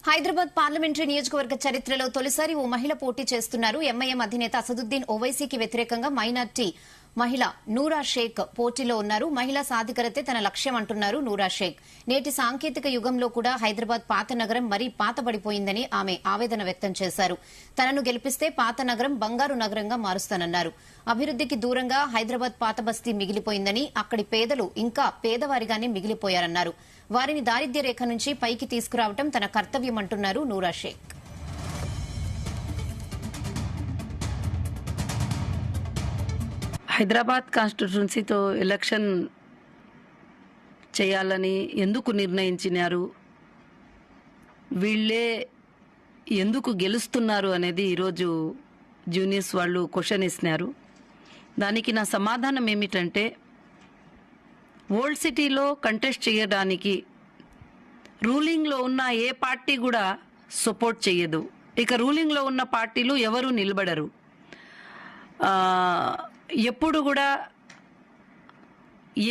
Hyderabad parliamentary నియోజకవర్గ చరిత్రలో తొలిసారి ఓ మహిళ పోటీ చేస్తున్నారు. ఎంఐఎం అధినేత అసదుద్దీన్ ఓవైసీకి వ్యతిరేకంగా మైనార్టీ మహిళ నూరా షేక్ పోటీలో ఉన్నారు. మహిళా సాధికారతే తన లక్ష్యం అంటున్నారు నూరా షేక్. నేటి సాంకేతిక యుగంలో కూడా హైదరాబాద్ పాత నగరం మరీ పాతబడిపోయిందని ఆమె ఆవేదన వ్యక్తం చేశారు. తనను గెలిపిస్తే పాత నగరం బంగారు నగరంగా మారుస్తానన్నారు. అభివృద్దికి దూరంగా హైదరాబాద్ పాత బస్తీ మిగిలిపోయిందని, అక్కడి పేదలు ఇంకా పేదవారిగానే మిగిలిపోయారన్నారు. వారిని దారిద్ర్య రేఖ నుంచి పైకి తీసుకురావడం తన కర్తవ్యమంటున్నారు నూరా షేక్. హైదరాబాద్ కాన్స్టిట్యున్సీతో ఎలక్షన్ చేయాలని ఎందుకు నిర్ణయించినారు, వీళ్ళే ఎందుకు గెలుస్తున్నారు అనేది ఈరోజు జూనియర్స్ వాళ్ళు క్వశ్చన్ ఇస్తున్నారు. దానికి నా సమాధానం ఏమిటంటే, ఓల్డ్ సిటీలో కంటెస్ట్ చేయడానికి రూలింగ్లో ఉన్న ఏ పార్టీ కూడా సపోర్ట్ చేయదు. ఇక రూలింగ్లో ఉన్న పార్టీలు ఎవరు నిలబడరు. ఎప్పుడు కూడా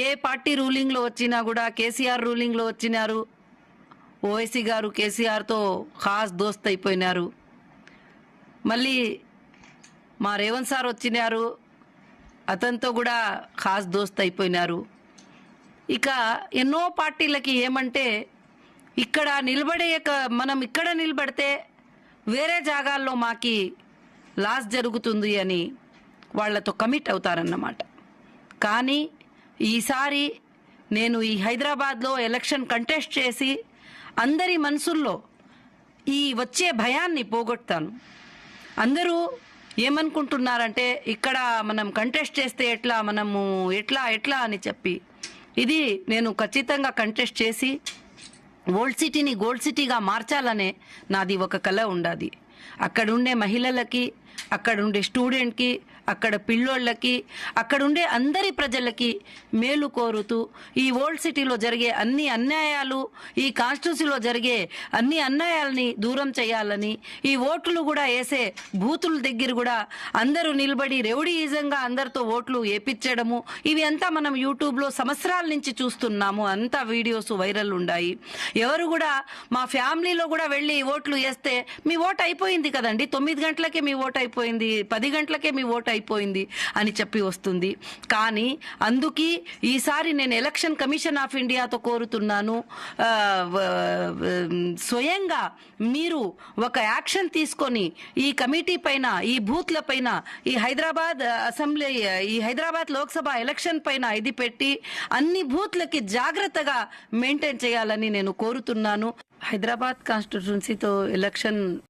ఏ పార్టీ రూలింగ్లో వచ్చినా కూడా, కేసీఆర్ రూలింగ్లో వచ్చినారు, ఓవైసీ గారు కేసీఆర్తో ఖాస్ దోస్త్ అయిపోయినారు. మళ్ళీ మా రేవంత్ సార్ వచ్చినారు, అతనితో కూడా ఖాస్ దోస్త్ అయిపోయినారు. ఇక ఎన్నో పార్టీలకి ఏమంటే, ఇక్కడ మనం ఇక్కడ నిలబడితే వేరే జాగాల్లో మాకి లాస్ జరుగుతుంది అని వాళ్లతో కమిట్ అవుతారన్నమాట. కానీ ఈసారి నేను ఈ హైదరాబాద్లో ఎలక్షన్ కంటెస్ట్ చేసి అందరి మనసుల్లో ఈ వచ్చే భయాన్ని పోగొడతాను. అందరూ ఏమనుకుంటున్నారంటే, ఇక్కడ మనం కంటెస్ట్ చేస్తే మనము ఎట్లా అని చెప్పి, ఇది నేను ఖచ్చితంగా కంటెస్ట్ చేసి ఓల్డ్ సిటీని గోల్డ్ సిటీగా మార్చాలనే నాది ఒక కల ఉండాది. అక్కడుండే మహిళలకి, అక్కడుండే స్టూడెంట్కి, అక్కడ పిల్లోళ్ళకి, అక్కడుండే అందరి ప్రజలకి మేలు కోరుతూ ఈ ఓల్డ్ సిటీలో జరిగే అన్ని అన్యాయాలు, ఈ కాన్స్టిట్యూన్సీలో జరిగే అన్ని అన్యాయాలని దూరం చేయాలని, ఈ ఓట్లు కూడా వేసే బూతుల దగ్గర కూడా అందరూ నిలబడి రౌడీయిజంగా అందరితో ఓట్లు వేపించడము, ఇవి అంతా మనం యూట్యూబ్లో సంవత్సరాల నుంచి చూస్తున్నాము. అంతా వీడియోస్ వైరల్ ఉన్నాయి. ఎవరు కూడా మా ఫ్యామిలీలో కూడా వెళ్ళి ఓట్లు వేస్తే మీ ఓటు అయిపోయింది కదండి, 9 గంటలకే మీ ఓటు అయిపోయింది, 10 గంటలకే మీ ఓటు అయిపోయింది అని చెప్పి వస్తుంది. కానీ అందుకే ఈసారి నేను ఎలక్షన్ కమిషన్ ఆఫ్ ఇండియాతో కోరుతున్నాను, స్వయంగా మీరు ఒక యాక్షన్ తీసుకొని ఈ కమిటీ పైన, ఈ బూత్ల పైన, ఈ హైదరాబాద్ అసెంబ్లీ, ఈ హైదరాబాద్ లోక్సభ ఎలక్షన్ పైన ఇది పెట్టి అన్ని బూత్లకి జాగ్రత్తగా మెయింటైన్ చేయాలని నేను కోరుతున్నాను. హైదరాబాద్ కాన్స్టిట్యున్సీతో ఎలక్షన్